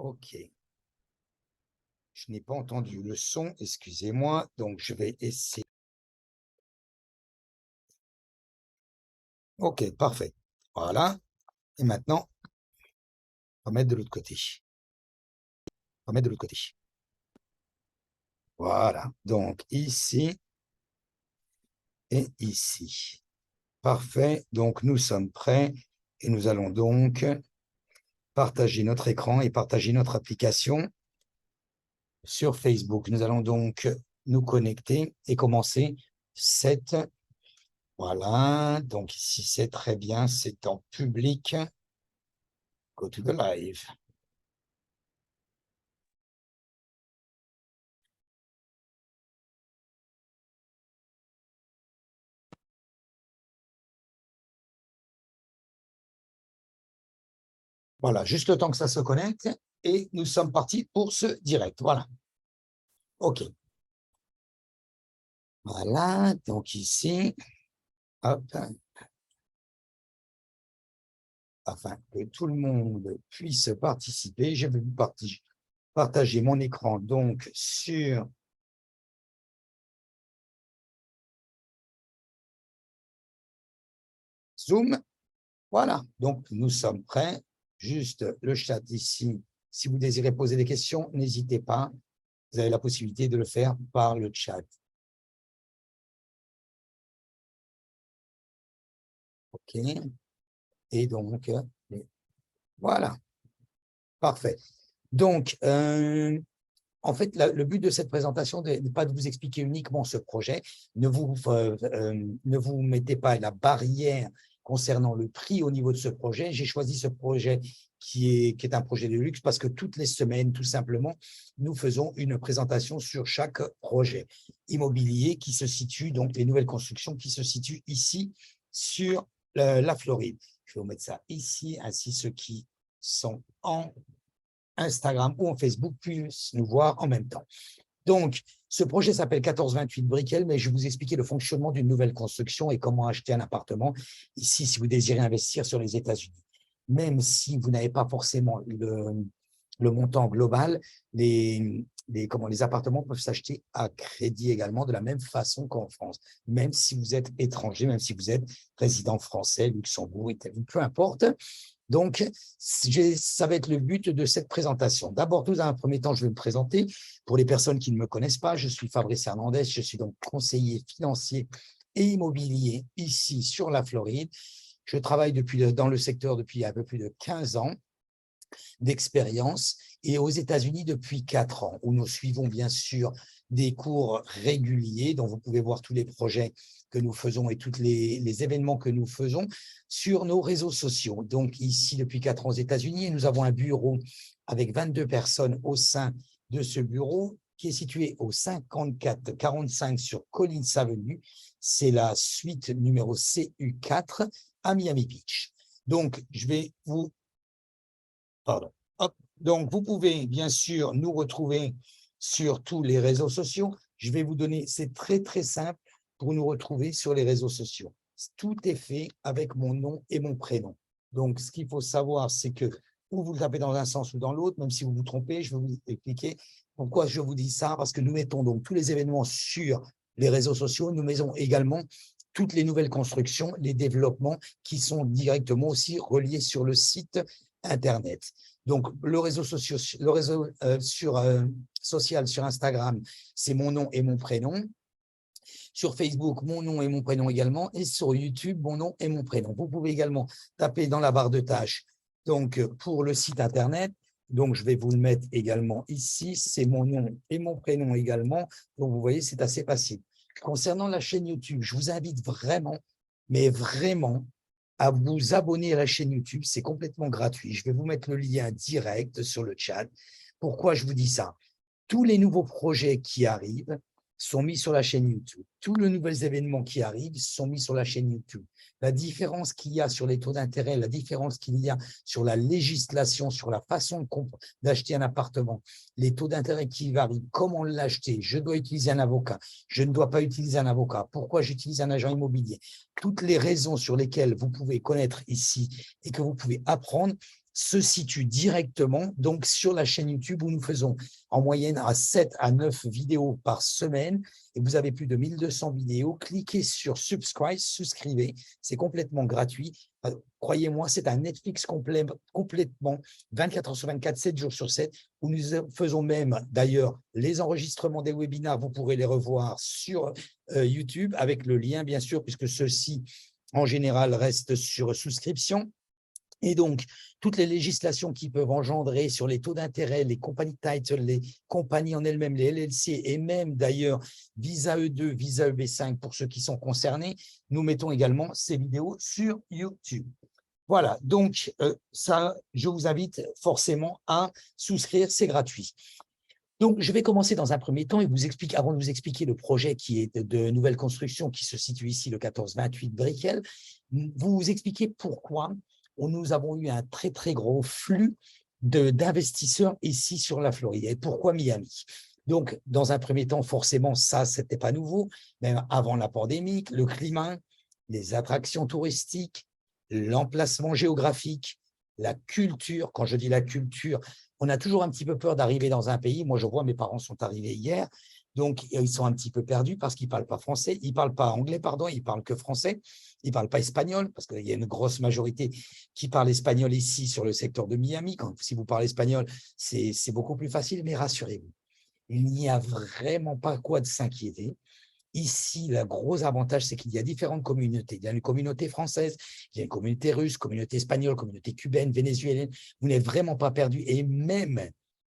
OK. Je n'ai pas entendu le son, excusez-moi, donc je vais essayer. OK, parfait. Voilà. Et maintenant, on va mettre de l'autre côté. On va mettre de l'autre côté. Voilà. Donc ici et ici. Parfait. Donc nous sommes prêts et nous allons donc partager notre écran et partager notre application sur Facebook. Nous allons donc nous connecter et commencer cette. Voilà. Donc ici, c'est très bien. C'est en public. Go to the live. Voilà, juste le temps que ça se connecte et nous sommes partis pour ce direct. Voilà. OK. Voilà, donc ici, hop, afin que tout le monde puisse participer, je vais vous partager mon écran donc sur Zoom. Voilà, donc nous sommes prêts. Juste le chat ici. Si vous désirez poser des questions, n'hésitez pas. Vous avez la possibilité de le faire par le chat. OK. Et donc, voilà. Parfait. Donc, en fait, le but de cette présentation n'est pas de vous expliquer uniquement ce projet. Ne vous mettez pas la barrière concernant le prix au niveau de ce projet. J'ai choisi ce projet qui est un projet de luxe parce que toutes les semaines, tout simplement, nous faisons une présentation sur chaque projet immobilier qui se situe, donc les nouvelles constructions qui se situent ici sur la Floride. Je vais vous mettre ça ici, ainsi ceux qui sont en Instagram ou en Facebook puissent nous voir en même temps. Donc, ce projet s'appelle 1428 Brickell, mais je vais vous expliquer le fonctionnement d'une nouvelle construction et comment acheter un appartement ici si vous désirez investir sur les États-Unis. Même si vous n'avez pas forcément le montant global, les appartements peuvent s'acheter à crédit également de la même façon qu'en France, même si vous êtes étranger, même si vous êtes résident français, Luxembourg, Italie, peu importe. Donc, ça va être le but de cette présentation. D'abord, dans un premier temps, je vais me présenter. Pour les personnes qui ne me connaissent pas, je suis Fabrice Hernandez, je suis donc conseiller financier et immobilier ici sur la Floride. Je travaille dans le secteur depuis un peu plus de 15 ans d'expérience et aux États-Unis depuis 4 ans, où nous suivons bien sûr des cours réguliers dont vous pouvez voir tous les projets que nous faisons et tous les événements que nous faisons sur nos réseaux sociaux. Donc ici, depuis 4 ans aux États-Unis, nous avons un bureau avec 22 personnes au sein de ce bureau qui est situé au 5445 sur Collins Avenue. C'est la suite numéro CU4 à Miami Beach. Donc, je vais vous... Pardon. Hop. Donc, vous pouvez bien sûr nous retrouver sur tous les réseaux sociaux. Je vais vous donner, c'est très, très simple pour nous retrouver sur les réseaux sociaux. Tout est fait avec mon nom et mon prénom. Donc, ce qu'il faut savoir, c'est que ou vous le tapez dans un sens ou dans l'autre, même si vous vous trompez, je vais vous expliquer pourquoi je vous dis ça, parce que nous mettons donc tous les événements sur les réseaux sociaux. Nous mettons également toutes les nouvelles constructions, les développements qui sont directement aussi reliés sur le site Internet. Donc, le réseau social sur Instagram, c'est mon nom et mon prénom. Sur Facebook, mon nom et mon prénom également. Et sur YouTube, mon nom et mon prénom. Vous pouvez également taper dans la barre de tâches donc, pour le site Internet. Donc, je vais vous le mettre également ici. C'est mon nom et mon prénom également. Donc, vous voyez, c'est assez facile. Concernant la chaîne YouTube, je vous invite vraiment, mais vraiment, à vous abonner à la chaîne YouTube. C'est complètement gratuit. Je vais vous mettre le lien direct sur le chat. Pourquoi je vous dis ça? Tous les nouveaux projets qui arrivent sont mis sur la chaîne YouTube. Tous les nouveaux événements qui arrivent sont mis sur la chaîne YouTube. La différence qu'il y a sur les taux d'intérêt, la différence qu'il y a sur la législation, sur la façon d'acheter un appartement, les taux d'intérêt qui varient, comment l'acheter, je dois utiliser un avocat, je ne dois pas utiliser un avocat, pourquoi j'utilise un agent immobilier. Toutes les raisons sur lesquelles vous pouvez connaître ici et que vous pouvez apprendre se situe directement donc sur la chaîne YouTube où nous faisons en moyenne à 7 à 9 vidéos par semaine et vous avez plus de 1200 vidéos. Cliquez sur subscribe, souscrivez, c'est complètement gratuit. Croyez-moi, c'est un Netflix complètement 24 heures sur 24, 7 jours sur 7, où nous faisons même d'ailleurs les enregistrements des webinaires, vous pourrez les revoir sur YouTube avec le lien bien sûr, puisque ceux-ci en général restent sur souscription. Et donc, toutes les législations qui peuvent engendrer sur les taux d'intérêt, les compagnies title, les compagnies en elles-mêmes, les LLC, et même d'ailleurs Visa E2, Visa EB5 pour ceux qui sont concernés, nous mettons également ces vidéos sur YouTube. Voilà, donc ça, je vous invite forcément à souscrire, c'est gratuit. Donc, je vais commencer dans un premier temps et vous expliquer, avant de vous expliquer le projet qui est de nouvelle construction qui se situe ici, le 1428 Brickell, vous expliquer pourquoi nous avons eu un très, très gros flux d'investisseurs ici sur la Floride et pourquoi Miami. Donc, dans un premier temps, forcément, ça, ce n'était pas nouveau, même avant la pandémie, le climat, les attractions touristiques, l'emplacement géographique, la culture. Quand je dis la culture, on a toujours un petit peu peur d'arriver dans un pays. Moi, je vois, mes parents sont arrivés hier, donc ils sont un petit peu perdus parce qu'ils ne parlent pas français, ils ne parlent pas anglais, pardon, ils ne parlent que français, ils ne parlent pas espagnol, parce qu'il y a une grosse majorité qui parle espagnol ici sur le secteur de Miami. Si vous parlez espagnol, c'est beaucoup plus facile, mais rassurez-vous, il n'y a vraiment pas quoi de s'inquiéter. Ici, le gros avantage, c'est qu'il y a différentes communautés. Il y a une communauté française, il y a une communauté russe, communauté espagnole, communauté cubaine, vénézuélienne. Vous n'êtes vraiment pas perdu. Et même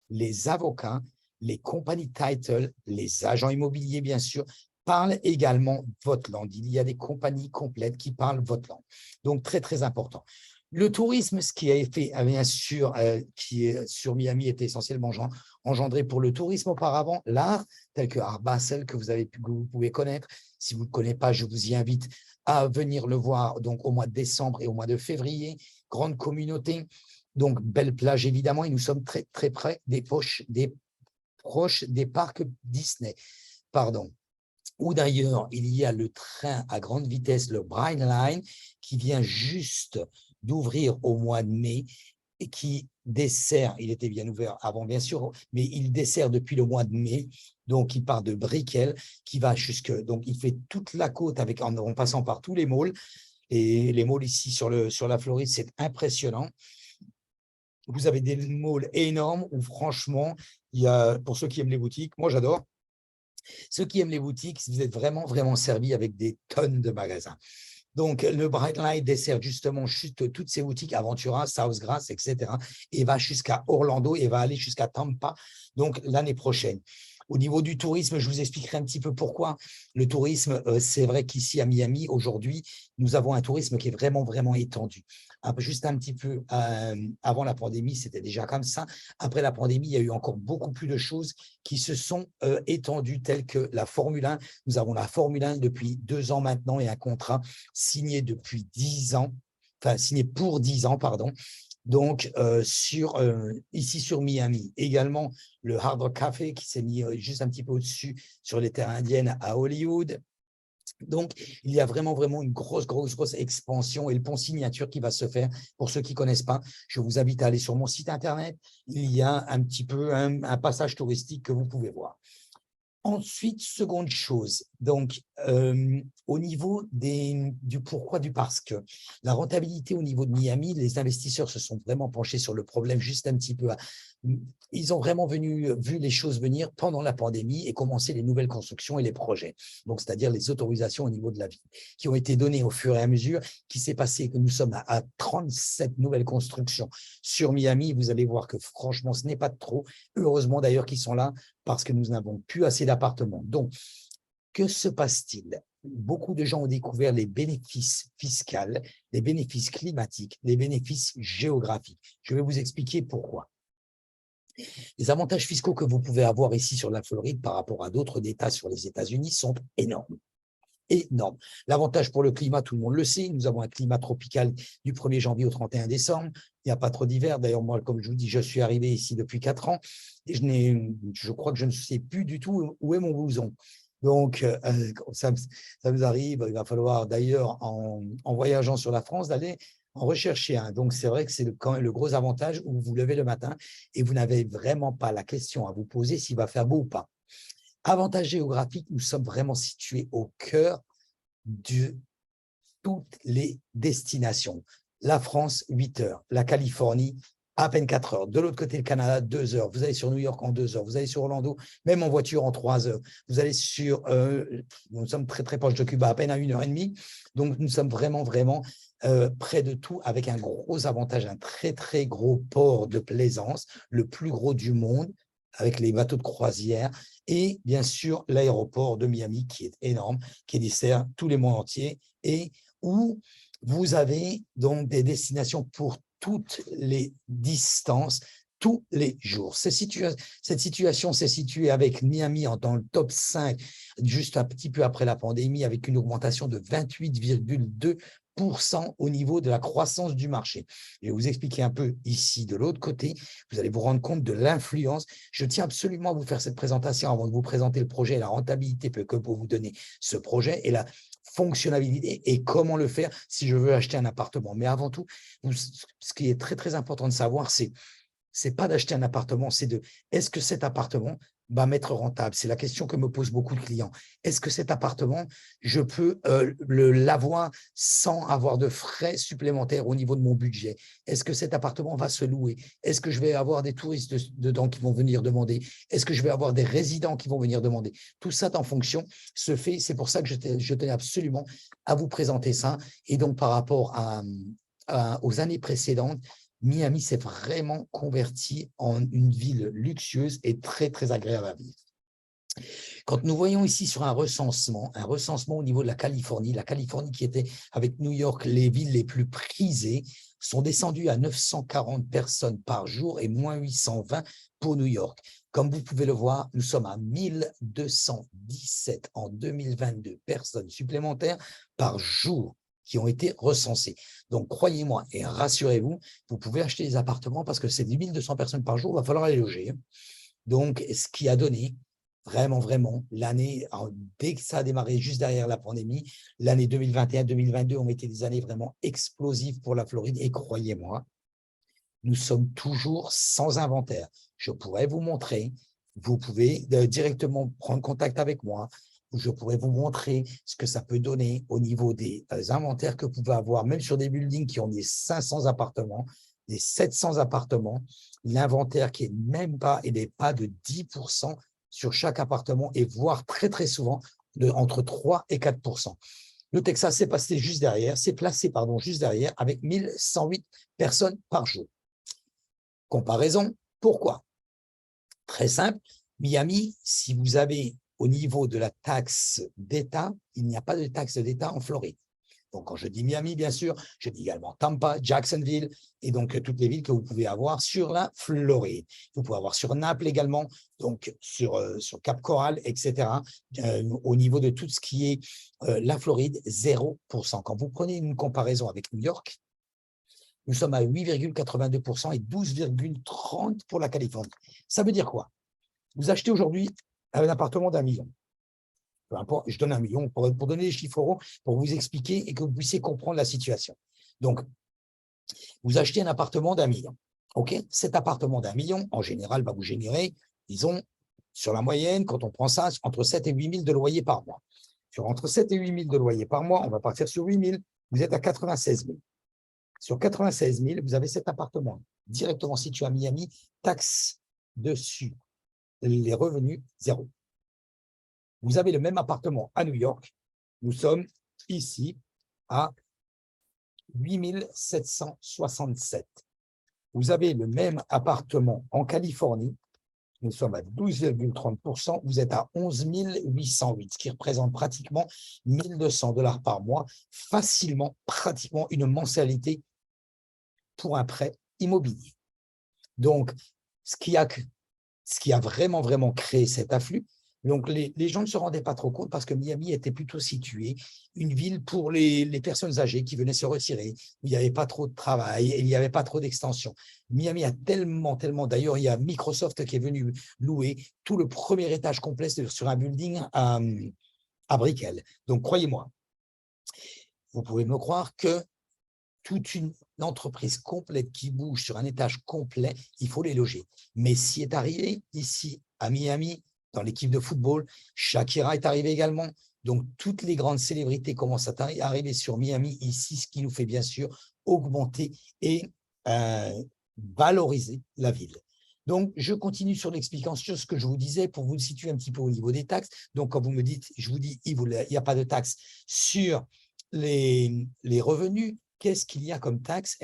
les avocats, les compagnies title, les agents immobiliers, bien sûr, parlent également votre langue. Il y a des compagnies complètes qui parlent votre langue. Donc, très, très important. Le tourisme, ce qui a été, bien sûr, qui est sur Miami, était essentiellement engendré pour le tourisme auparavant, l'art, tel que Art Basel, que vous pouvez connaître. Si vous ne le connaissez pas, je vous y invite à venir le voir donc, au mois de décembre et au mois de février. Grande communauté, donc belle plage évidemment, et nous sommes très, très près proches des parcs Disney. Pardon. Ou d'ailleurs, il y a le train à grande vitesse, le Brightline, qui vient juste d'ouvrir au mois de mai et qui dessert, il était bien ouvert avant bien sûr, mais il dessert depuis le mois de mai, donc il part de Brickell, qui va jusque, donc il fait toute la côte en passant par tous les malls, et les malls ici sur la Floride, c'est impressionnant. Vous avez des malls énormes où franchement, il y a, pour ceux qui aiment les boutiques, moi j'adore. Ceux qui aiment les boutiques, vous êtes vraiment, vraiment servis avec des tonnes de magasins. Donc, le Brightline dessert justement toutes ces boutiques, Aventura, Southgrass, etc. et va jusqu'à Orlando et va aller jusqu'à Tampa, donc l'année prochaine. Au niveau du tourisme, je vous expliquerai un petit peu pourquoi. Le tourisme, c'est vrai qu'ici à Miami, aujourd'hui, nous avons un tourisme qui est vraiment, vraiment étendu. Juste un petit peu avant la pandémie, c'était déjà comme ça. Après la pandémie, il y a eu encore beaucoup plus de choses qui se sont étendues, telles que la Formule 1. Nous avons la Formule 1 depuis 2 ans maintenant et un contrat signé depuis 10 ans, enfin signé pour 10 ans, pardon. Donc, ici sur Miami, également le Hard Rock Café qui s'est mis juste un petit peu au-dessus sur les terres indiennes à Hollywood. Donc, il y a vraiment, vraiment une grosse expansion et le pont Signature qui va se faire. Pour ceux qui ne connaissent pas, je vous invite à aller sur mon site Internet. Il y a un petit peu un passage touristique que vous pouvez voir. Ensuite, seconde chose, donc au niveau du pourquoi du parce que, la rentabilité au niveau de Miami, les investisseurs se sont vraiment penchés sur le problème juste un petit peu. Ils ont vraiment vu les choses venir pendant la pandémie et commencé les nouvelles constructions et les projets, donc c'est-à-dire les autorisations au niveau de la ville, qui ont été données au fur et à mesure, qui s'est passé que nous sommes à 37 nouvelles constructions sur Miami. Vous allez voir que franchement, ce n'est pas trop. Heureusement d'ailleurs qu'ils sont là, parce que nous n'avons plus assez d'appartements. Donc, que se passe-t-il? Beaucoup de gens ont découvert les bénéfices fiscaux, les bénéfices climatiques, les bénéfices géographiques. Je vais vous expliquer pourquoi. Les avantages fiscaux que vous pouvez avoir ici sur la Floride par rapport à d'autres États sur les États-Unis sont énormes. Énorme. L'avantage pour le climat, tout le monde le sait, nous avons un climat tropical du 1er janvier au 31 décembre, il n'y a pas trop d'hiver. D'ailleurs, moi, comme je vous dis, je suis arrivé ici depuis 4 ans et je crois que je ne sais plus du tout où est mon blouson. Donc, ça nous arrive, il va falloir d'ailleurs, en voyageant sur la France, d'aller En recherchez un. Donc, c'est vrai que c'est le gros avantage où vous vous levez le matin et vous n'avez vraiment pas la question à vous poser s'il va faire beau ou pas. Avantage géographique, nous sommes vraiment situés au cœur de toutes les destinations. La France, 8 heures. La Californie, à peine 4 heures. De l'autre côté, le Canada, 2 heures. Vous allez sur New York en 2 heures. Vous allez sur Orlando, même en voiture, en 3 heures. Vous allez sur… nous sommes très, très proches de Cuba, à peine à 1 heure et demie. Donc, nous sommes vraiment, vraiment près de tout, avec un gros avantage, un très, très gros port de plaisance, le plus gros du monde, avec les bateaux de croisière, et bien sûr l'aéroport de Miami, qui est énorme, qui dessert tous les mondes entiers, et où vous avez donc des destinations pour toutes les distances, tous les jours. Cette situation s'est située avec Miami dans le top 5, juste un petit peu après la pandémie, avec une augmentation de 28,2% au niveau de la croissance du marché. Je vais vous expliquer un peu ici de l'autre côté. Vous allez vous rendre compte de l'influence. Je tiens absolument à vous faire cette présentation avant de vous présenter le projet et la rentabilité que peut vous donner ce projet et la fonctionnalité et comment le faire si je veux acheter un appartement. Mais avant tout, ce qui est très, très important de savoir, c'est pas d'acheter un appartement, c'est de est-ce que cet appartement va m'être rentable? C'est la question que me posent beaucoup de clients. Est-ce que cet appartement, je peux l'avoir sans avoir de frais supplémentaires au niveau de mon budget? Est-ce que cet appartement va se louer? Est-ce que je vais avoir des touristes dedans qui vont venir demander? Est-ce que je vais avoir des résidents qui vont venir demander? Tout ça en fonction se fait. C'est pour ça que je tenais absolument à vous présenter ça. Et donc, par rapport aux années précédentes, Miami s'est vraiment converti en une ville luxueuse et très, très agréable à vivre. Quand nous voyons ici sur un recensement au niveau de la Californie qui était avec New York, les villes les plus prisées, sont descendues à 940 personnes par jour et moins 820 pour New York. Comme vous pouvez le voir, nous sommes à 1217 en 2022 personnes supplémentaires par jour qui ont été recensées. Donc, croyez-moi et rassurez-vous, vous pouvez acheter des appartements parce que ces 1200 personnes par jour, il va falloir les loger. Donc, ce qui a donné vraiment, vraiment, l'année, dès que ça a démarré juste derrière la pandémie, l'année 2021-2022 ont été des années vraiment explosives pour la Floride. Et croyez-moi, nous sommes toujours sans inventaire. Je pourrais vous montrer, vous pouvez directement prendre contact avec moi, je pourrais vous montrer ce que ça peut donner au niveau des inventaires que vous pouvez avoir, même sur des buildings qui ont des 500 appartements, des 700 appartements, l'inventaire qui est même pas, et n'est pas de 10% sur chaque appartement, et voire très, très souvent entre 3 et 4%. Le Texas c'est placé juste derrière, avec 1108 personnes par jour. Comparaison, pourquoi? Très simple, Miami, si vous avez au niveau de la taxe d'État, il n'y a pas de taxe d'État en Floride. Donc, quand je dis Miami, bien sûr, je dis également Tampa, Jacksonville, et donc toutes les villes que vous pouvez avoir sur la Floride. Vous pouvez avoir sur Naples également, donc sur Cap Coral, etc. Au niveau de tout ce qui est la Floride, 0%. Quand vous prenez une comparaison avec New York, nous sommes à 8,82% et 12,30% pour la Californie. Ça veut dire quoi? Vous achetez aujourd'hui un appartement d'1 million. Peu importe, je donne 1 million pour donner les chiffres euros, pour vous expliquer et que vous puissiez comprendre la situation. Donc, vous achetez un appartement d'1 million. OK? Cet appartement d'1 million, en général, va vous générer, disons, sur la moyenne, quand on prend ça, entre 7 et 8 000 de loyer par mois. Entre 7 et 8 000 de loyer par mois, on va partir sur 8 000, vous êtes à 96 000. Sur 96 000, vous avez cet appartement directement situé à Miami, taxe dessus, les revenus, 0. Vous avez le même appartement à New York, nous sommes ici à 8 767. Vous avez le même appartement en Californie, nous sommes à 12,30%, vous êtes à 11 808, ce qui représente pratiquement 1 200 $ par mois, facilement, pratiquement une mensualité pour un prêt immobilier. Donc, ce qui a vraiment, vraiment créé cet afflux, donc les gens ne se rendaient pas trop compte parce que Miami était plutôt situé, une ville pour les personnes âgées qui venaient se retirer, où il n'y avait pas trop de travail et il n'y avait pas trop d'extension. Miami a tellement, d'ailleurs, il y a Microsoft qui est venu louer tout le premier étage complet sur un building à Brickell. Donc, croyez-moi, vous pouvez me croire que toute une l'entreprise complète qui bouge sur un étage complet, il faut les loger. Messi est arrivé ici à Miami, dans l'équipe de football. Shakira est arrivée également. Donc, toutes les grandes célébrités commencent à arriver sur Miami ici, ce qui nous fait bien sûr augmenter et valoriser la ville. Donc, je continue sur l'explication sur ce que je vous disais pour vous situer un petit peu au niveau des taxes. Donc, quand vous me dites, je vous dis, il n'y a pas de taxe sur les revenus, qu'est-ce qu'il y a comme taxe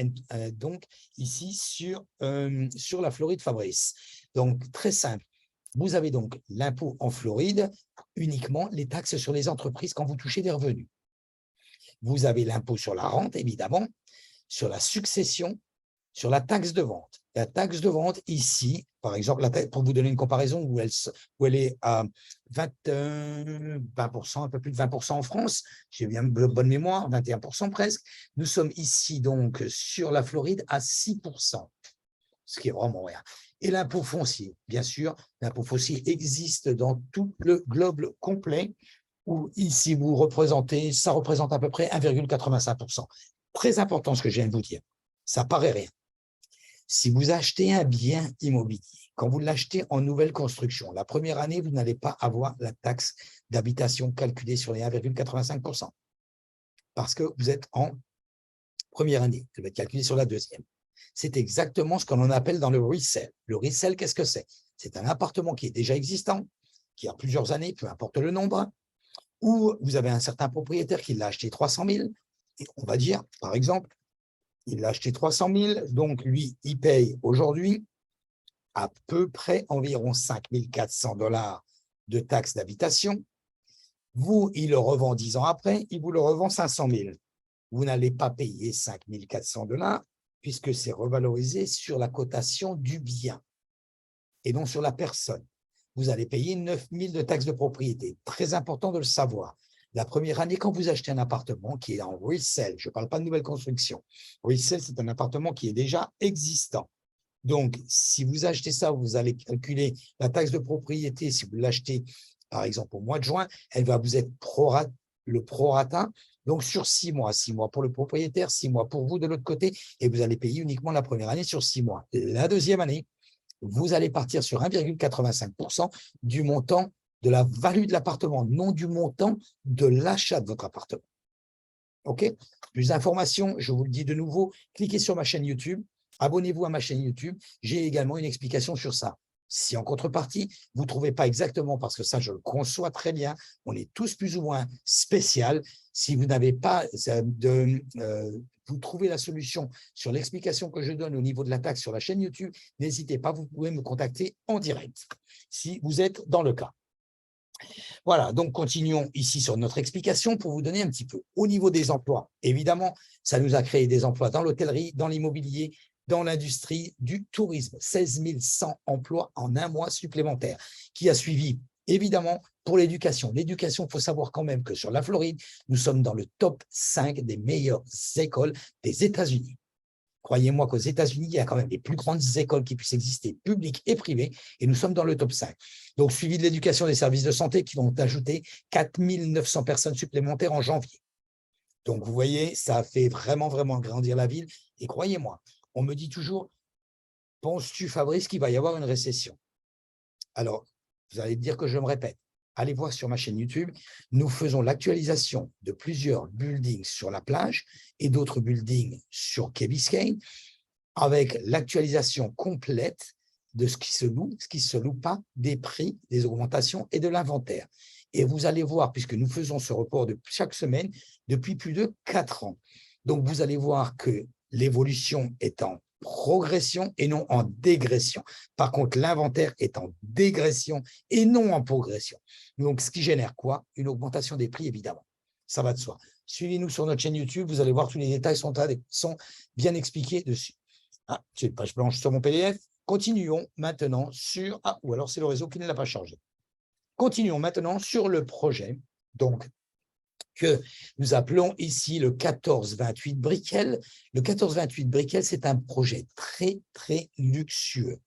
donc ici sur la Floride, Fabrice? Donc, très simple. Vous avez donc l'impôt en Floride, uniquement les taxes sur les entreprises quand vous touchez des revenus. Vous avez l'impôt sur la rente, évidemment, sur la succession, sur la taxe de vente. La taxe de vente, ici, par exemple, pour vous donner une comparaison, où elle est à 20%, un peu plus de 20% en France, j'ai bien bonne mémoire, 21% presque. Nous sommes ici, donc, sur la Floride, à 6%, ce qui est vraiment rien. Et l'impôt foncier, bien sûr, l'impôt foncier existe dans tout le globe complet, où ici, ça représente à peu près 1,85%. Très important ce que je viens de vous dire. Ça paraît rien. Si vous achetez un bien immobilier, quand vous l'achetez en nouvelle construction, la première année, vous n'allez pas avoir la taxe d'habitation calculée sur les 1,85%, parce que vous êtes en première année. Elle va être calculée sur la deuxième. C'est exactement ce qu'on appelle dans le resale. Le resale, qu'est-ce que c'est? C'est un appartement qui est déjà existant, qui a plusieurs années, peu importe le nombre, où vous avez un certain propriétaire qui l'a acheté 300 000, et on va dire, par exemple, il l'a acheté 300 000, donc lui, il paye aujourd'hui à peu près environ 5 400 $ de taxes d'habitation. Vous, il le revend 10 ans après, il vous le revend 500 000. Vous n'allez pas payer 5 400 $ puisque c'est revalorisé sur la cotation du bien et non sur la personne. Vous allez payer 9 000 de taxes de propriété. Très important de le savoir. La première année, quand vous achetez un appartement qui est en resale, je ne parle pas de nouvelle construction. Resale, c'est un appartement qui est déjà existant. Donc, si vous achetez ça, vous allez calculer la taxe de propriété. Si vous l'achetez, par exemple, au mois de juin, elle va vous être le prorata. Donc, sur 6 mois, 6 mois pour le propriétaire, 6 mois pour vous de l'autre côté, et vous allez payer uniquement la première année sur 6 mois. La deuxième année, vous allez partir sur 1,85% du montant de la value de l'appartement, non du montant de l'achat de votre appartement. OK? Plus d'informations, je vous le dis de nouveau, cliquez sur ma chaîne YouTube, abonnez-vous à ma chaîne YouTube. J'ai également une explication sur ça. Si en contrepartie, vous ne trouvez pas exactement, parce que ça, je le conçois très bien, on est tous plus ou moins spécial. Si vous n'avez pas vous trouvez la solution sur l'explication que je donne au niveau de la taxe sur la chaîne YouTube, n'hésitez pas, vous pouvez me contacter en direct, si vous êtes dans le cas. Voilà, donc continuons ici sur notre explication pour vous donner un petit peu. Au niveau des emplois, évidemment, ça nous a créé des emplois dans l'hôtellerie, dans l'immobilier, dans l'industrie du tourisme. 16 100 emplois en un mois supplémentaire, qui a suivi, évidemment, pour l'éducation. L'éducation, il faut savoir quand même que sur la Floride, nous sommes dans le top 5 des meilleures écoles des États-Unis. Croyez-moi qu'aux États-Unis, il y a quand même les plus grandes écoles qui puissent exister, publiques et privées, et nous sommes dans le top 5. Donc, suivi de l'éducation des services de santé qui vont ajouter 4 900 personnes supplémentaires en janvier. Donc, vous voyez, ça a fait vraiment, vraiment grandir la ville. Et croyez-moi, on me dit toujours, penses-tu, Fabrice, qu'il va y avoir une récession? Alors, vous allez dire que je me répète. Allez voir sur ma chaîne YouTube, nous faisons l'actualisation de plusieurs buildings sur la plage et d'autres buildings sur Key Biscayne avec l'actualisation complète de ce qui se loue, ce qui ne se loue pas, des prix, des augmentations et de l'inventaire. Et vous allez voir, puisque nous faisons ce report de chaque semaine depuis plus de 4 ans. Donc, vous allez voir que l'évolution est en progression et non en dégression. Par contre, l'inventaire est en dégression et non en progression. Donc, ce qui génère quoi? Une augmentation des prix, évidemment. Ça va de soi. Suivez-nous sur notre chaîne YouTube, vous allez voir tous les détails sont bien expliqués dessus. Ah, j'ai une page blanche sur mon PDF. Continuons maintenant sur… Ah, ou alors c'est le réseau qui ne l'a pas changé. Continuons maintenant sur le projet, donc, que nous appelons ici le 1428 Brickell. Le 1428 Brickell, c'est un projet très, très luxueux.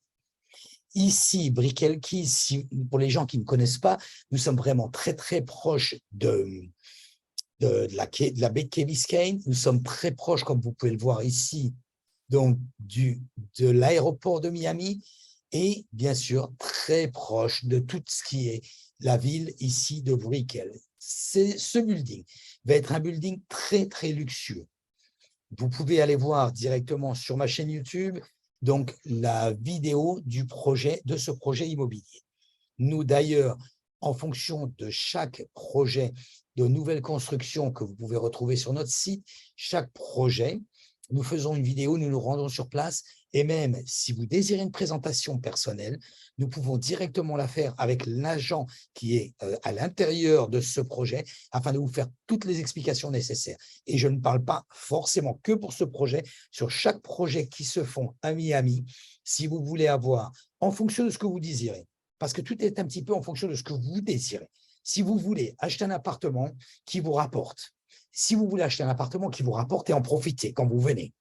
Ici, Brickell, pour les gens qui ne connaissent pas, nous sommes vraiment très, très proches de la baie de Key Biscayne. Nous sommes très proches, comme vous pouvez le voir ici, donc de l'aéroport de Miami et bien sûr très proche de tout ce qui est la ville ici de Brickell. Ce building va être un building très, très luxueux. Vous pouvez aller voir directement sur ma chaîne YouTube donc la vidéo de ce projet immobilier. Nous, d'ailleurs, en fonction de chaque projet de nouvelle construction que vous pouvez retrouver sur notre site, chaque projet, nous faisons une vidéo, nous nous rendons sur place et même si vous désirez une présentation personnelle, nous pouvons directement la faire avec l'agent qui est à l'intérieur de ce projet afin de vous faire toutes les explications nécessaires. Et je ne parle pas forcément que pour ce projet, sur chaque projet qui se font à Miami, si vous voulez avoir, en fonction de ce que vous désirez, parce que tout est un petit peu en fonction de ce que vous désirez. Si vous voulez acheter un appartement qui vous rapporte, si vous voulez acheter un appartement qui vous rapporte et en profiter quand vous venez,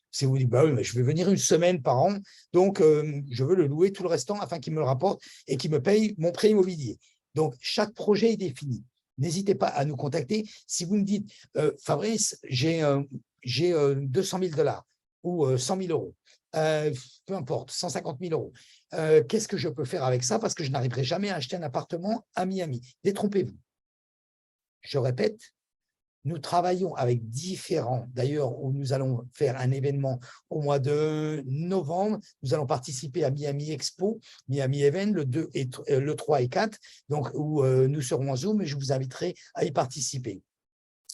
si vous dites, bah oui, mais je vais venir une semaine par an, donc je veux le louer tout le restant afin qu'il me le rapporte et qu'il me paye mon prêt immobilier. Donc, chaque projet est défini. N'hésitez pas à nous contacter. Si vous me dites, Fabrice, j'ai 200 000 $ ou 100 000 euros, peu importe, 150 000 euros, qu'est-ce que je peux faire avec ça? Parce que je n'arriverai jamais à acheter un appartement à Miami. Détrompez-vous. Je répète, nous travaillons avec différents, d'ailleurs, où nous allons faire un événement au mois de novembre. Nous allons participer à Miami Expo, Miami Event, le 3 et 4, donc, où nous serons en Zoom et je vous inviterai à y participer.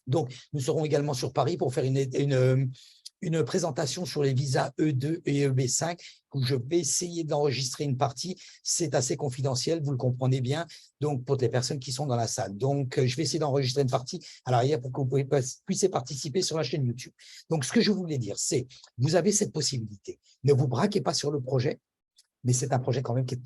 Donc, nous serons également sur Paris pour faire une présentation sur les visas E2 et EB5, où je vais essayer d'enregistrer une partie. C'est assez confidentiel, vous le comprenez bien, donc pour les personnes qui sont dans la salle. Donc, je vais essayer d'enregistrer une partie à l'arrière pour que vous puissiez participer sur la chaîne YouTube. Donc, ce que je voulais dire, c'est vous avez cette possibilité. Ne vous braquez pas sur le projet, mais c'est un projet quand même qui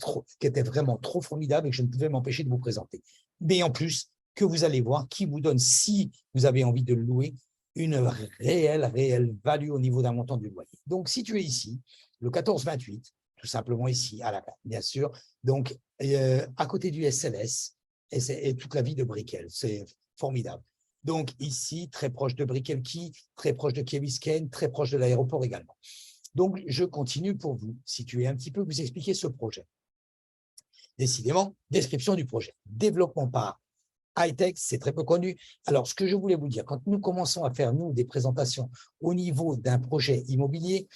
était vraiment trop formidable et que je ne pouvais m'empêcher de vous présenter. Mais en plus, que vous allez voir, qui vous donne, si vous avez envie de le louer, une réelle value au niveau d'un montant du loyer. Donc, si tu es ici, le 14-28, tout simplement ici, à la bien sûr, donc à côté du SLS et toute la vie de Brickell, c'est formidable. Donc, ici, très proche de Brickell Key, très proche de Key Biscayne, très proche de l'aéroport également. Donc, je continue pour vous situer un petit peu, vous expliquer ce projet. Décidément, description du projet. Développement par high-tech, c'est très peu connu. Alors, ce que je voulais vous dire, quand nous commençons à faire, nous, des présentations au niveau d'un projet immobilier,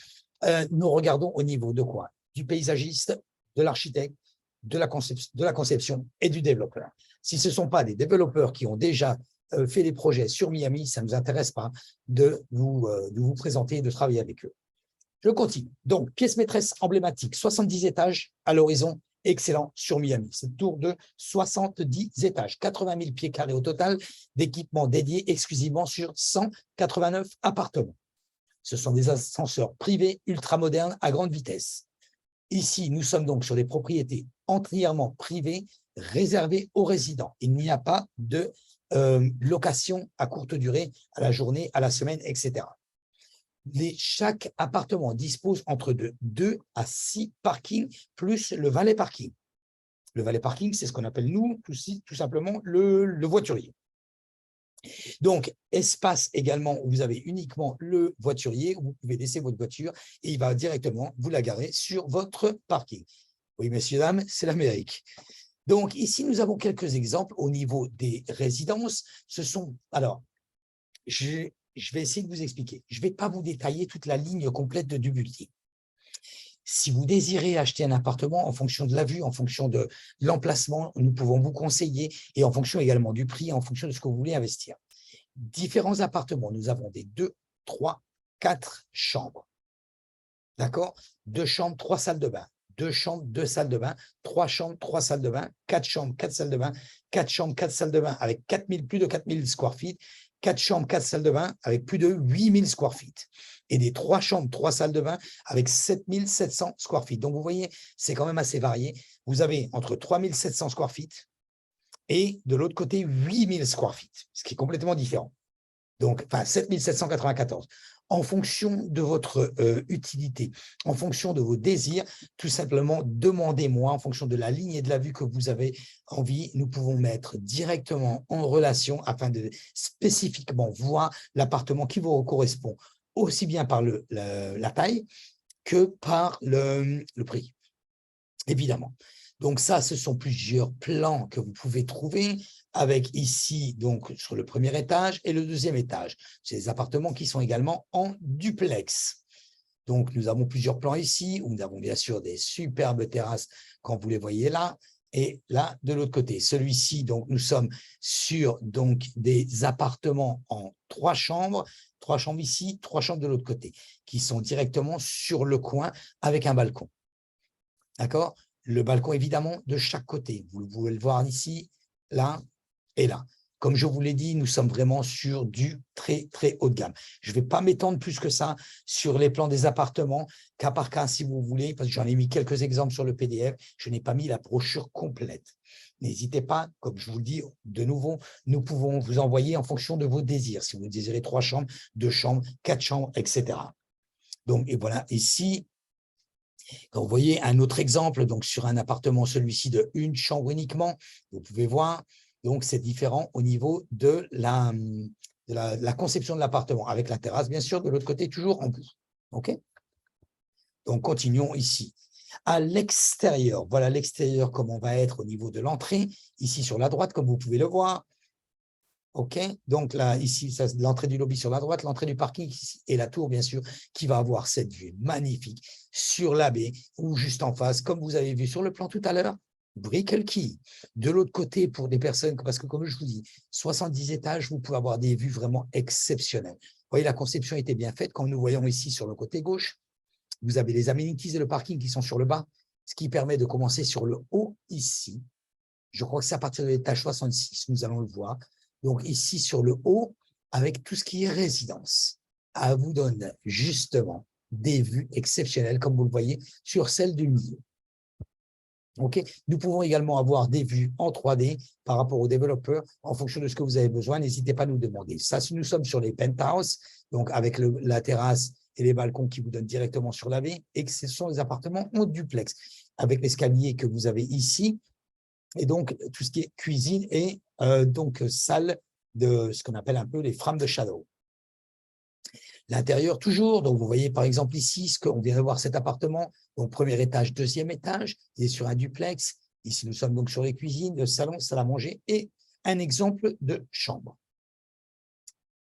nous regardons au niveau de quoi? Du paysagiste, de l'architecte, de la conception et du développeur. Si ce ne sont pas des développeurs qui ont déjà fait des projets sur Miami, ça ne nous intéresse pas de vous présenter et de travailler avec eux. Je continue. Donc, pièce maîtresse emblématique, 70 étages à l'horizon, excellent sur Miami. C'est une tour de 70 étages, 80 000 pieds carrés au total, d'équipements dédiés exclusivement sur 189 appartements. Ce sont des ascenseurs privés ultramodernes à grande vitesse. Ici, nous sommes donc sur des propriétés entièrement privées, réservées aux résidents. Il n'y a pas de location à courte durée, à la journée, à la semaine, etc. Chaque appartement dispose entre 2 à 6 parkings plus le valet parking. Le valet parking, c'est ce qu'on appelle, nous, tout simplement, le voiturier. Donc, espace également où vous avez uniquement le voiturier, où vous pouvez laisser votre voiture et il va directement vous la garer sur votre parking. Oui, messieurs, dames, c'est l'Amérique. Donc, ici, nous avons quelques exemples au niveau des résidences. Ce sont, alors, je vais essayer de vous expliquer. Je ne vais pas vous détailler toute la ligne complète du building. Si vous désirez acheter un appartement, en fonction de la vue, en fonction de l'emplacement, nous pouvons vous conseiller et en fonction également du prix, en fonction de ce que vous voulez investir. Différents appartements, nous avons des 2, 3, 4 chambres. D'accord? 2 chambres, 3 salles de bain. 2 chambres, 2 salles de bain. 3 chambres, 3 salles de bain. 4 chambres, 4 salles de bain. 4 chambres, 4 salles de bain avec plus de 4000 square feet. 4 chambres, 4 salles de bain avec plus de 8000 square feet. Et des 3 chambres, 3 salles de bain avec 7700 square feet. Donc, vous voyez, c'est quand même assez varié. Vous avez entre 3700 square feet et de l'autre côté, 8000 square feet, ce qui est complètement différent. Donc, enfin, 7794. en fonction de votre utilité, en fonction de vos désirs, tout simplement, demandez-moi, en fonction de la ligne et de la vue que vous avez envie, nous pouvons mettre directement en relation afin de spécifiquement voir l'appartement qui vous correspond, aussi bien par la taille que par le prix, évidemment. Donc ça, ce sont plusieurs plans que vous pouvez trouver avec ici, donc sur le premier étage et le deuxième étage. C'est des appartements qui sont également en duplex. Donc, nous avons plusieurs plans ici, où nous avons bien sûr des superbes terrasses, quand vous les voyez là, et là, de l'autre côté. Celui-ci, donc, nous sommes sur donc, des appartements en 3 chambres ici, 3 chambres de l'autre côté, qui sont directement sur le coin avec un balcon. D'accord? Le balcon, évidemment, de chaque côté. Vous pouvez le voir ici, là et là. Comme je vous l'ai dit, nous sommes vraiment sur du très, très haut de gamme. Je ne vais pas m'étendre plus que ça sur les plans des appartements, cas par cas, si vous voulez, parce que j'en ai mis quelques exemples sur le PDF. Je n'ai pas mis la brochure complète. N'hésitez pas, comme je vous le dis, de nouveau, nous pouvons vous envoyer en fonction de vos désirs. Si vous désirez 3 chambres, 2 chambres, 4 chambres, etc. Donc, et voilà, ici, quand vous voyez un autre exemple, donc sur un appartement, celui-ci de 1 chambre uniquement, vous pouvez voir, donc c'est différent au niveau de la conception de l'appartement, avec la terrasse, bien sûr, de l'autre côté, toujours en bout. OK? Donc, continuons ici. À l'extérieur, voilà l'extérieur, comment on va être au niveau de l'entrée, ici sur la droite, comme vous pouvez le voir. OK, donc là, ici, l'entrée du lobby sur la droite, l'entrée du parking ici, et la tour, bien sûr, qui va avoir cette vue magnifique sur la baie ou juste en face, comme vous avez vu sur le plan tout à l'heure, Brickell Key. De l'autre côté, pour des personnes, parce que comme je vous dis, 70 étages, vous pouvez avoir des vues vraiment exceptionnelles. Vous voyez, la conception était bien faite, comme nous voyons ici sur le côté gauche. Vous avez les amenities et le parking qui sont sur le bas, ce qui permet de commencer sur le haut ici. Je crois que c'est à partir de l'étage 66, nous allons le voir. Donc ici sur le haut, avec tout ce qui est résidence, ça vous donne justement des vues exceptionnelles, comme vous le voyez, sur celle du milieu. Okay. Nous pouvons également avoir des vues en 3D par rapport aux développeurs en fonction de ce que vous avez besoin. N'hésitez pas à nous demander. Ça, nous sommes sur les penthouses, donc avec la terrasse et les balcons qui vous donnent directement sur la baie, et que ce sont les appartements en duplex, avec l'escalier que vous avez ici, et donc tout ce qui est cuisine et donc salle de ce qu'on appelle un peu les frames de shadow. L'intérieur toujours, donc vous voyez par exemple ici, ce qu'on vient de voir cet appartement, donc premier étage, deuxième étage, il est sur un duplex. Ici, nous sommes donc sur les cuisines, le salon, salle à manger et un exemple de chambre.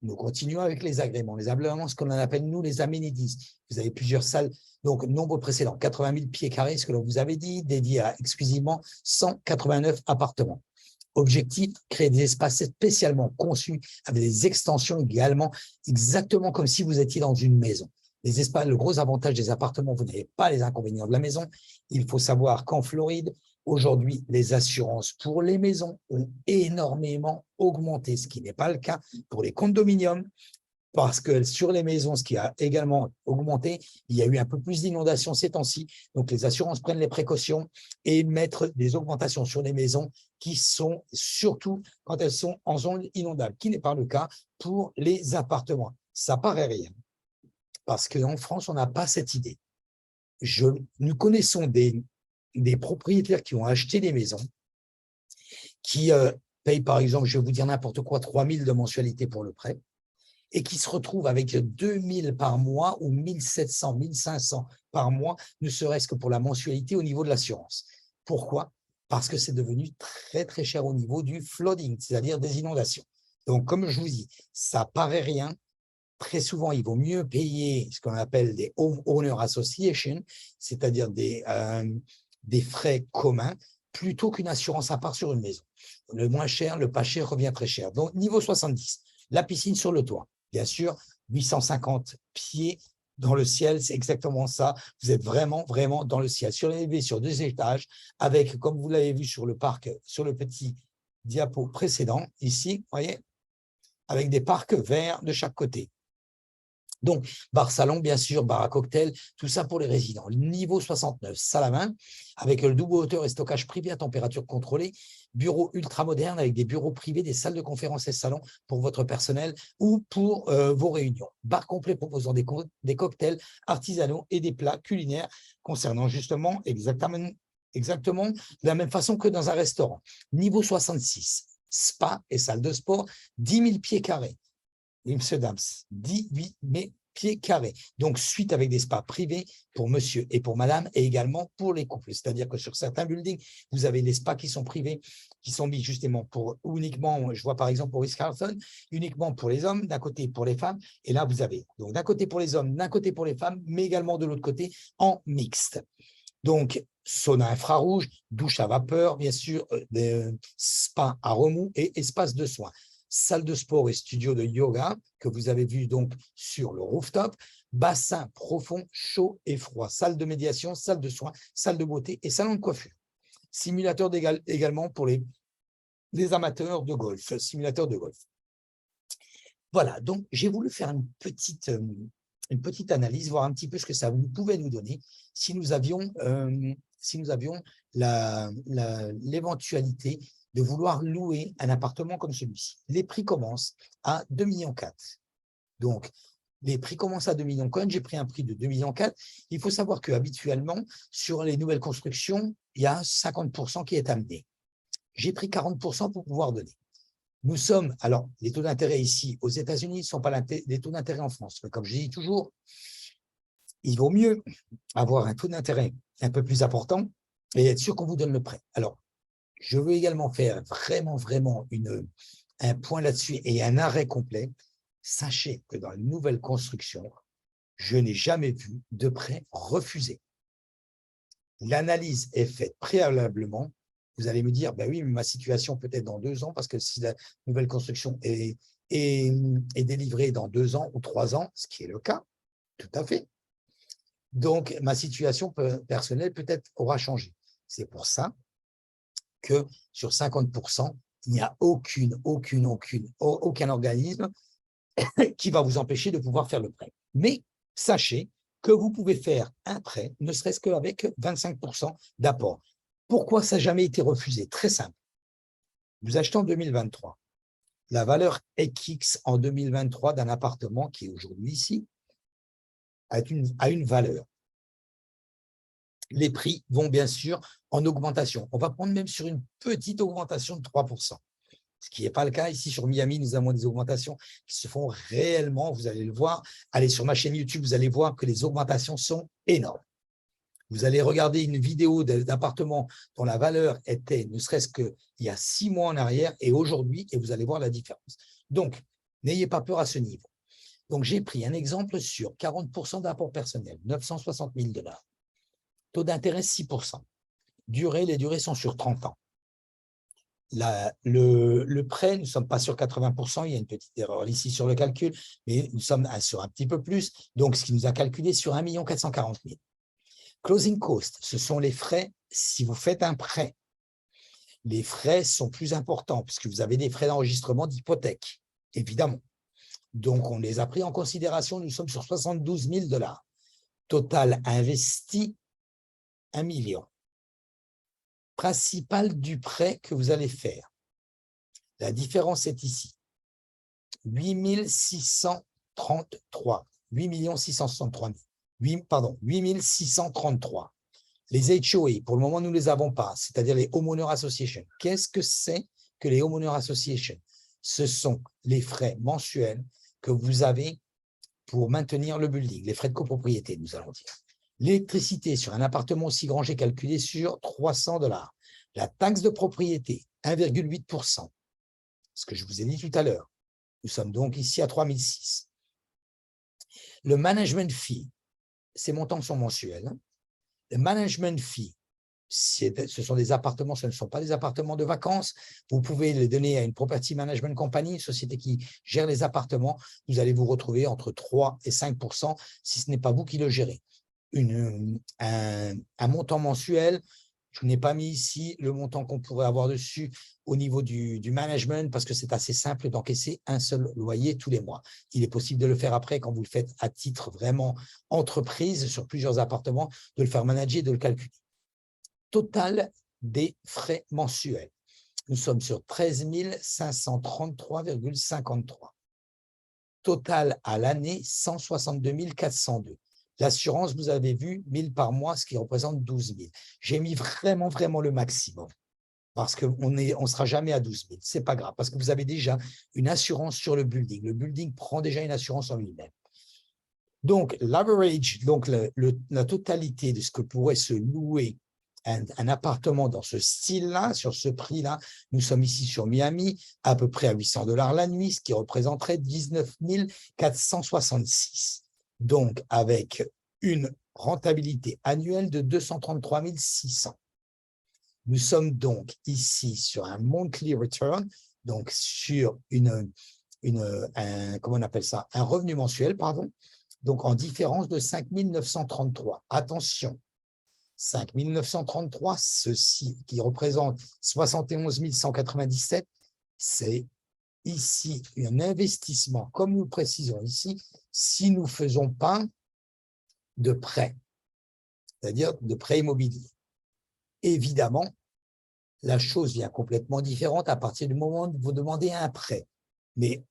Nous continuons avec les agréments. Les agréments, ce qu'on appelle, nous, les amenities. Vous avez plusieurs salles, donc nombre précédent, 80 000 pieds carrés, ce que l'on vous avait dit, dédié à exclusivement 189 appartements. Objectif, créer des espaces spécialement conçus avec des extensions également, exactement comme si vous étiez dans une maison. Les espaces, le gros avantage des appartements, vous n'avez pas les inconvénients de la maison. Il faut savoir qu'en Floride, aujourd'hui, les assurances pour les maisons ont énormément augmenté, ce qui n'est pas le cas pour les condominiums, parce que sur les maisons, ce qui a également augmenté, il y a eu un peu plus d'inondations ces temps-ci. Donc, les assurances prennent les précautions et mettent des augmentations sur les maisons qui sont surtout quand elles sont en zone inondable, qui n'est pas le cas pour les appartements. Ça paraît rien, parce qu'en France, on n'a pas cette idée. Nous connaissons des propriétaires qui ont acheté des maisons, qui payent, par exemple, je vais vous dire n'importe quoi, 3 000 de mensualité pour le prêt, et qui se retrouvent avec 2 000 par mois ou 1 700, 1 500 par mois, ne serait-ce que pour la mensualité au niveau de l'assurance. Pourquoi? Parce que c'est devenu très, très cher au niveau du flooding, c'est-à-dire des inondations. Donc, comme je vous dis, ça paraît rien. Très souvent, il vaut mieux payer ce qu'on appelle des Home Owner Association, c'est-à-dire des frais communs, plutôt qu'une assurance à part sur une maison. Le moins cher, le pas cher revient très cher. Donc, niveau 70, la piscine sur le toit. Bien sûr, 850 pieds dans le ciel, c'est exactement ça. Vous êtes vraiment, vraiment dans le ciel. Sur l'élevé, sur 2 étages, avec, comme vous l'avez vu sur le parc, sur le petit diapo précédent, ici, vous voyez, avec des parcs verts de chaque côté. Donc, bar salon, bien sûr, bar à cocktail, tout ça pour les résidents. Niveau 69, salle à main, avec le double hauteur et stockage privé à température contrôlée, bureau ultra moderne avec des bureaux privés, des salles de conférence et salons pour votre personnel ou pour vos réunions. Bar complet proposant des cocktails artisanaux et des plats culinaires concernant justement exactement de la même façon que dans un restaurant. Niveau 66, spa et salle de sport, 10 000 pieds carrés. Oui, monsieur Dams, 18 pieds carrés. Donc, suite avec des spas privés pour monsieur et pour madame et également pour les couples. C'est-à-dire que sur certains buildings, vous avez des spas qui sont privés, qui sont mis justement pour uniquement, je vois par exemple pour Ritz-Carlton, uniquement pour les hommes, d'un côté pour les femmes. Et là, vous avez donc d'un côté pour les hommes, d'un côté pour les femmes, mais également de l'autre côté en mixte. Donc, sauna infrarouge, douche à vapeur, bien sûr, spa à remous et espace de soins. Salle de sport et studio de yoga que vous avez vu donc sur le rooftop, bassin profond, chaud et froid, salle de médiation, salle de soins, salle de beauté et salon de coiffure. Simulateur également pour les amateurs de golf, simulateur de golf. Voilà, donc j'ai voulu faire une petite analyse, voir un petit peu ce que ça pouvait nous donner si nous avions l'éventualité de vouloir louer un appartement comme celui-ci. Les prix commencent à 2,4 millions. Donc, les prix commencent à 2,4 millions. J'ai pris un prix de 2,4 millions. Il faut savoir qu'habituellement, sur les nouvelles constructions, il y a 50% qui est amené. J'ai pris 40% pour pouvoir donner. Nous sommes, alors, les taux d'intérêt ici aux États-Unis ne sont pas les taux d'intérêt en France. Mais comme je dis toujours, il vaut mieux avoir un taux d'intérêt un peu plus important et être sûr qu'on vous donne le prêt. Alors, je veux également faire vraiment un point là-dessus et un arrêt complet. Sachez que dans les nouvelles constructions, je n'ai jamais vu de prêt refusé. L'analyse est faite préalablement. Vous allez me dire, ben oui, mais ma situation peut-être dans 2 ans, parce que si la nouvelle construction est délivrée dans 2 ans ou 3 ans, ce qui est le cas, tout à fait. Donc, ma situation personnelle peut-être aura changé. C'est pour ça que sur 50%, il n'y a aucun organisme qui va vous empêcher de pouvoir faire le prêt. Mais sachez que vous pouvez faire un prêt, ne serait-ce qu'avec 25% d'apport. Pourquoi ça n'a jamais été refusé? Très simple. Vous achetez en 2023. La valeur XX en 2023 d'un appartement qui est aujourd'hui ici a une valeur. Les prix vont bien sûr en augmentation. On va prendre même sur une petite augmentation de 3%. Ce qui n'est pas le cas ici sur Miami, nous avons des augmentations qui se font réellement, vous allez le voir. Allez sur ma chaîne YouTube, vous allez voir que les augmentations sont énormes. Vous allez regarder une vidéo d'appartement dont la valeur était, ne serait-ce qu'il y a 6 mois en arrière et aujourd'hui, et vous allez voir la différence. Donc, n'ayez pas peur à ce niveau. Donc, j'ai pris un exemple sur 40% d'apport personnel, 960 000 $. Taux d'intérêt 6%. Les durées sont sur 30 ans. Le prêt, nous ne sommes pas sur 80%, il y a une petite erreur ici sur le calcul, mais nous sommes sur un petit peu plus, donc ce qui nous a calculé sur 1 440 000. Closing cost, ce sont les frais si vous faites un prêt. Les frais sont plus importants puisque vous avez des frais d'enregistrement d'hypothèque, évidemment. Donc, on les a pris en considération, nous sommes sur 72 000 $. Total investi, 1 million. Principal du prêt que vous allez faire. La différence est ici. 8 633. 8 663 000. Pardon, 8 633. Les HOA, pour le moment, nous ne les avons pas, c'est-à-dire les Homeowner Association. Qu'est-ce que c'est que les Homeowner Association? Ce sont les frais mensuels que vous avez pour maintenir le building, les frais de copropriété, nous allons dire. L'électricité sur un appartement aussi grand, j'ai calculé sur 300 $. La taxe de propriété, 1,8%. Ce que je vous ai dit tout à l'heure. Nous sommes donc ici à 3 600. Le management fee, ces montants sont mensuels. Le management fee, ce sont des appartements, ce ne sont pas des appartements de vacances. Vous pouvez les donner à une property management company, une société qui gère les appartements. Vous allez vous retrouver entre 3 et 5% si ce n'est pas vous qui le gérez. Un montant mensuel, Je n'ai pas mis ici le montant qu'on pourrait avoir dessus au niveau du management parce que c'est assez simple d'encaisser un seul loyer tous les mois. Il est possible de le faire après quand vous le faites à titre vraiment entreprise sur plusieurs appartements, de le faire manager et de le calculer. Total des frais mensuels. Nous sommes sur 13 533,53. Total à l'année, 162 402. L'assurance, vous avez vu, 1000 par mois, ce qui représente 12 000. J'ai mis vraiment le maximum parce qu'on ne sera jamais à 12 000. Ce n'est pas grave parce que vous avez déjà une assurance sur le building. Le building prend déjà une assurance en lui-même. Donc, l'average, donc la totalité de ce que pourrait se louer un appartement dans ce style-là, sur ce prix-là, nous sommes ici sur Miami, à peu près à $800 la nuit, ce qui représenterait 19 466. Donc, avec une rentabilité annuelle de 233 600. Nous sommes donc ici sur un monthly return, donc sur comment on appelle ça, un revenu mensuel, pardon, donc en différence de 5 933. Attention, 5 933, ceci qui représente 71 197, c'est ici un investissement, comme nous précisons ici, si nous ne faisons pas de prêt, c'est-à-dire de prêt immobilier. Évidemment, la chose vient complètement différente à partir du moment où vous demandez un prêt. Mais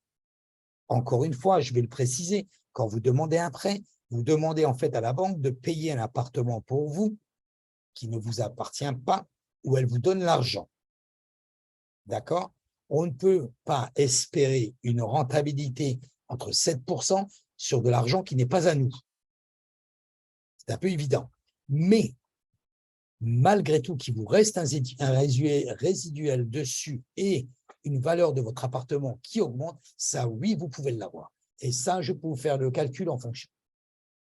encore une fois, je vais le préciser, quand vous demandez un prêt, vous demandez en fait à la banque de payer un appartement pour vous qui ne vous appartient pas, où elle vous donne l'argent. D'accord? On ne peut pas espérer une rentabilité entre 7% sur de l'argent qui n'est pas à nous. C'est un peu évident. Mais, malgré tout, qu'il vous reste un résiduel dessus et une valeur de votre appartement qui augmente, ça, oui, vous pouvez l'avoir. Et ça, je peux vous faire le calcul en fonction.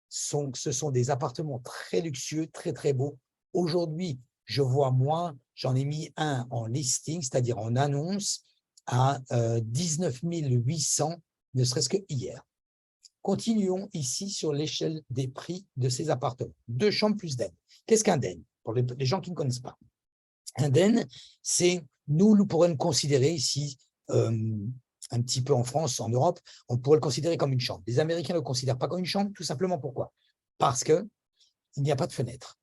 Ce sont des appartements très luxueux, très beaux. Aujourd'hui, je vois moi, j'en ai mis un en listing, c'est-à-dire en annonce, à 19 800, ne serait-ce que hier. Continuons ici sur l'échelle des prix de ces appartements. 2 chambres plus den. Qu'est-ce qu'un den? Pour les gens qui ne connaissent pas. Un den, c'est, nous pourrions le considérer ici, un petit peu en France, en Europe, on pourrait le considérer comme une chambre. Les Américains ne le considèrent pas comme une chambre, tout simplement pourquoi? Parce qu'il n'y a pas de fenêtre.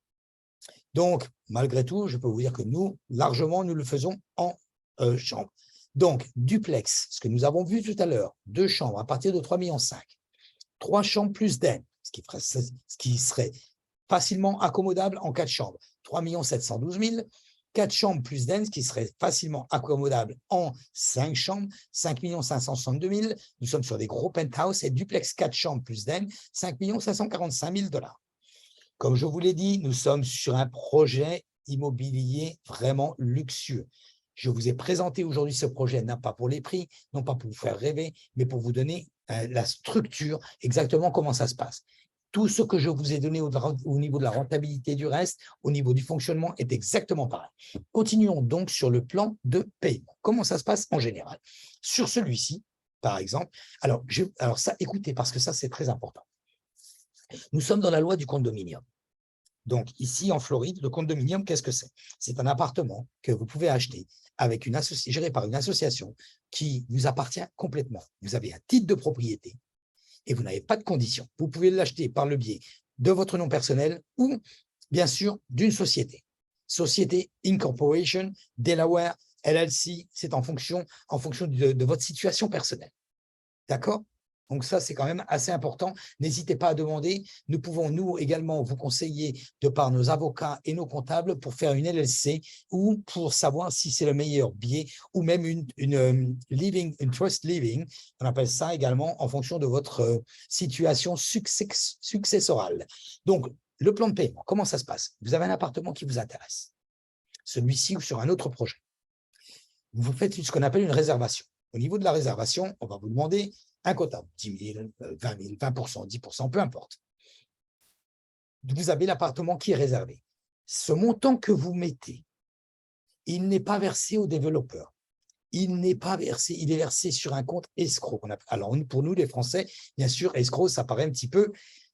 Donc, malgré tout, je peux vous dire que nous, largement, nous le faisons en chambre. Donc, duplex, ce que nous avons vu tout à l'heure, 2 chambres à partir de 3,5 millions. 3 chambres plus den, ce qui serait facilement accommodable en 4 chambres, 3 712 000. 4 chambres plus den, ce qui serait facilement accommodable en 5 chambres, 5 562 000. Nous sommes sur des gros penthouse et duplex 4 chambres plus den, 5 545 000 $. Comme je vous l'ai dit, nous sommes sur un projet immobilier vraiment luxueux. Je vous ai présenté aujourd'hui ce projet, non pas pour les prix, non pas pour vous faire rêver, mais pour vous donner la structure, exactement comment ça se passe. Tout ce que je vous ai donné au niveau de la rentabilité du reste, au niveau du fonctionnement, est exactement pareil. Continuons donc sur le plan de paiement. Comment ça se passe en général? Sur celui-ci, par exemple, alors ça, écoutez, parce que ça, c'est très important. Nous sommes dans la loi du condominium. Donc, ici, en Floride, le condominium, qu'est-ce que c'est? C'est un appartement que vous pouvez acheter avec géré par une association qui vous appartient complètement. Vous avez un titre de propriété et vous n'avez pas de conditions. Vous pouvez l'acheter par le biais de votre nom personnel ou, bien sûr, d'une société. Société Incorporation, Delaware, LLC, c'est en fonction de votre situation personnelle. D'accord? Donc ça, c'est quand même assez important. N'hésitez pas à demander. Nous pouvons, nous, également, vous conseiller de par nos avocats et nos comptables pour faire une LLC ou pour savoir si c'est le meilleur biais ou même une trust living. On appelle ça également en fonction de votre situation successorale. Donc, le plan de paiement, comment ça se passe? Vous avez un appartement qui vous intéresse, celui-ci ou sur un autre projet. Vous faites ce qu'on appelle une réservation. Au niveau de la réservation, on va vous demander un quota, 10 000, 20 000, 20%, 10%, peu importe. Vous avez l'appartement qui est réservé. Ce montant que vous mettez, il n'est pas versé au développeur. Il n'est pas versé, il est versé sur un compte escroc. Alors, pour nous, les Français, bien sûr, escroc, ça paraît un petit peu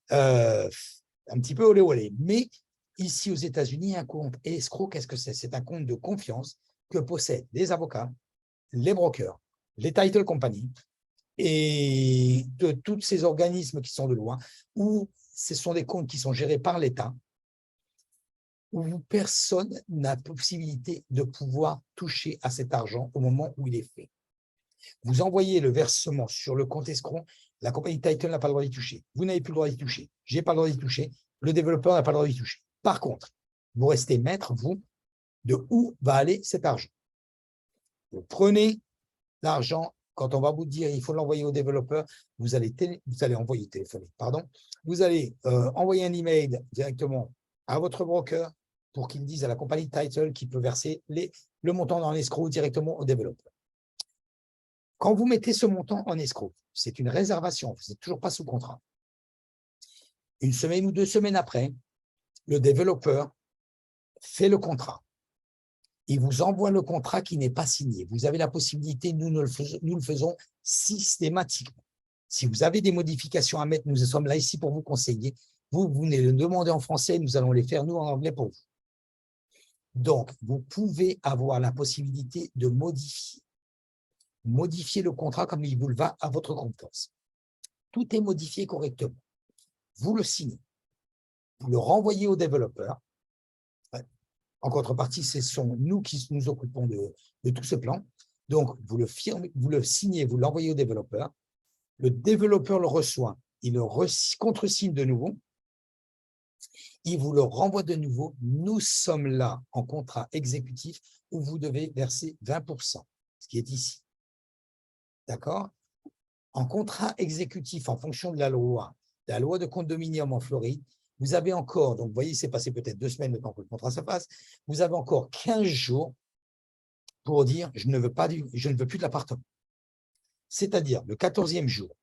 olé olé, mais Ici, aux États-Unis, un compte escroc, qu'est-ce que c'est? C'est un compte de confiance que possèdent les avocats, les brokers, les title companies et de tous ces organismes qui sont de loin, où ce sont des comptes qui sont gérés par l'État, où personne n'a possibilité de pouvoir toucher à cet argent au moment où il est fait. Vous envoyez le versement sur le compte escroc, la compagnie Title n'a pas le droit d'y toucher. Vous n'avez plus le droit d'y toucher. Je n'ai pas le droit d'y toucher. Le développeur n'a pas le droit d'y toucher. Par contre, vous restez maître, vous, de où va aller cet argent. Vous prenez l'argent, quand on va vous dire il faut l'envoyer au développeur, vous allez envoyer téléphoner, pardon. Vous allez envoyer un email directement à votre broker pour qu'il dise à la compagnie Title qu'il peut verser le montant dans l'escroc directement au développeur. Quand vous mettez ce montant en escroc, c'est une réservation, vous n'êtes toujours pas sous contrat. Une semaine ou 2 semaines après, le développeur fait le contrat. Il vous envoie le contrat qui n'est pas signé. Vous avez la possibilité, nous le faisons systématiquement. Si vous avez des modifications à mettre, nous sommes là ici pour vous conseiller. Vous venez le demander en français, nous allons les faire, nous, en anglais pour vous. Donc, vous pouvez avoir la possibilité de modifier le contrat comme il vous le va à votre confiance. Tout est modifié correctement. Vous le signez. Vous le renvoyez au développeur. En contrepartie, ce sont nous qui nous occupons de tout ce plan. Donc, vous le signez, vous l'envoyez au développeur. Le développeur le reçoit, il le contresigne de nouveau. Il vous le renvoie de nouveau. Nous sommes là en contrat exécutif où vous devez verser 20%, ce qui est ici. D'accord? En contrat exécutif, en fonction de la loi de condominium en Floride, vous avez encore, donc vous voyez, c'est passé peut-être 2 semaines le temps que le contrat se passe, vous avez encore 15 jours pour dire je ne veux plus de l'appartement. C'est-à-dire le 14e jour,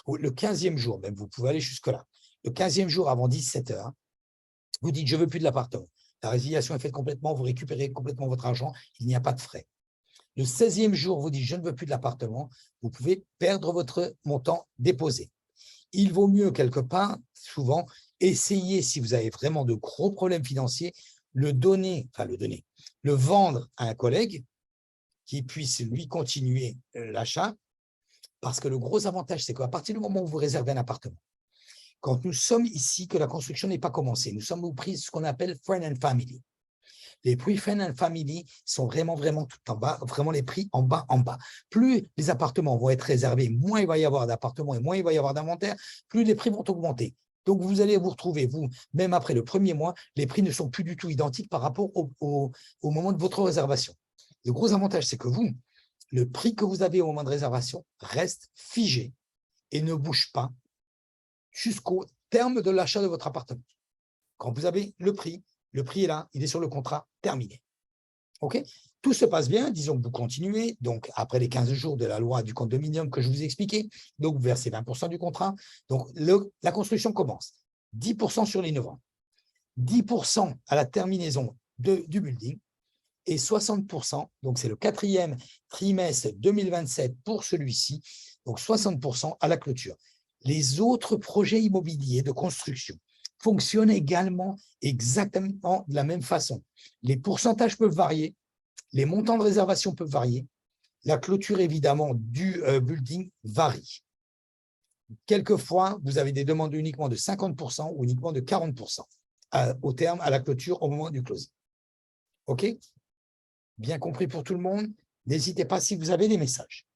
ou le 15e jour, même vous pouvez aller jusque-là, le 15e jour avant 17 h, vous dites je ne veux plus de l'appartement. La résiliation est faite complètement, vous récupérez complètement votre argent, il n'y a pas de frais. Le 16e jour, vous dites je ne veux plus de l'appartement, vous pouvez perdre votre montant déposé. Il vaut mieux quelque part, souvent, essayer, si vous avez vraiment de gros problèmes financiers, le vendre à un collègue qui puisse lui continuer l'achat, parce que le gros avantage, c'est qu'à partir du moment où vous réservez un appartement, quand nous sommes ici, que la construction n'est pas commencée, nous sommes au prix de ce qu'on appelle Friend and Family. Les prix Friend and Family sont vraiment tout en bas, vraiment les prix en bas. Plus les appartements vont être réservés, moins il va y avoir d'appartements et moins il va y avoir d'inventaire, plus les prix vont augmenter. Donc, vous allez vous retrouver, même après le premier mois, les prix ne sont plus du tout identiques par rapport au moment de votre réservation. Le gros avantage, c'est que le prix que vous avez au moment de réservation reste figé et ne bouge pas jusqu'au terme de l'achat de votre appartement. Quand vous avez le prix est là, il est sur le contrat, terminé. OK? Tout se passe bien, disons que vous continuez, donc après les 15 jours de la loi du condominium que je vous ai expliqué, donc vous versez 20% du contrat, donc la construction commence. 10% sur l'innovant, 10% à la terminaison du building et 60%, donc c'est le 4e trimestre 2027 pour celui-ci, donc 60% à la clôture. Les autres projets immobiliers de construction fonctionnent également exactement de la même façon. Les pourcentages peuvent varier, les montants de réservation peuvent varier, la clôture évidemment du building varie. Quelquefois, vous avez des demandes uniquement de 50% ou uniquement de 40% au terme, à la clôture, au moment du closing. OK? Bien compris pour tout le monde? N'hésitez pas si vous avez des messages.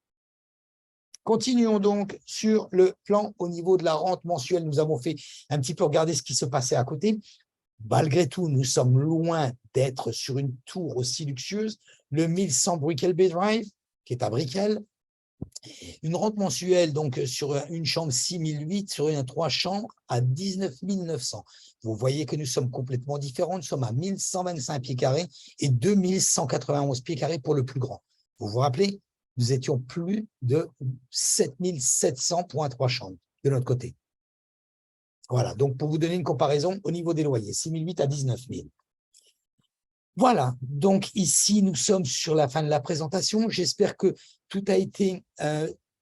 Continuons donc sur le plan au niveau de la rente mensuelle. Nous avons fait un petit peu regarder ce qui se passait à côté. Malgré tout, nous sommes loin d'être sur une tour aussi luxueuse. Le 1100 Brickell Bay Drive, qui est à Brickell. Une rente mensuelle donc sur une chambre 6008, sur une 3 chambres à 19 900. Vous voyez que nous sommes complètement différents. Nous sommes à 1125 pieds carrés et 2191 pieds carrés pour le plus grand. Vous vous rappelez, nous étions plus de 7700 pour un 3 chambres de notre côté. Voilà, donc pour vous donner une comparaison au niveau des loyers, 6008 à 19 000. Voilà, donc ici, nous sommes sur la fin de la présentation. J'espère que tout a été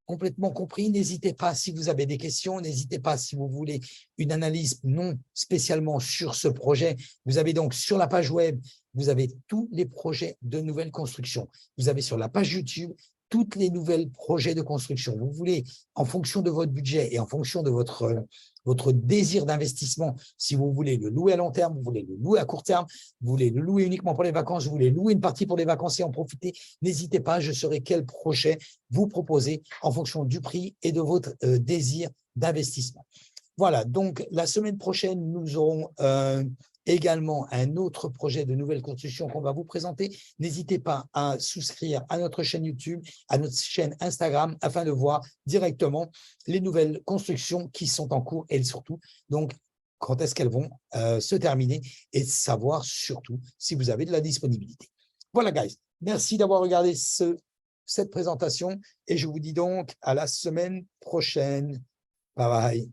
complètement compris. N'hésitez pas si vous avez des questions, n'hésitez pas si vous voulez une analyse non spécialement sur ce projet. Vous avez donc sur la page web, vous avez tous les projets de nouvelles constructions. Vous avez sur la page YouTube toutes les nouvelles projets de construction. Vous voulez, en fonction de votre budget et en fonction de votre désir d'investissement, si vous voulez le louer à long terme, vous voulez le louer à court terme, vous voulez le louer uniquement pour les vacances, vous voulez louer une partie pour les vacances et en profiter, n'hésitez pas, je saurai quel projet vous proposer en fonction du prix et de votre désir d'investissement. Voilà, donc la semaine prochaine, nous aurons également un autre projet de nouvelle construction qu'on va vous présenter. N'hésitez pas à souscrire à notre chaîne YouTube, à notre chaîne Instagram, afin de voir directement les nouvelles constructions qui sont en cours et surtout, donc, quand est-ce qu'elles vont se terminer et savoir surtout si vous avez de la disponibilité. Voilà, guys. Merci d'avoir regardé cette présentation et je vous dis donc à la semaine prochaine. Bye bye.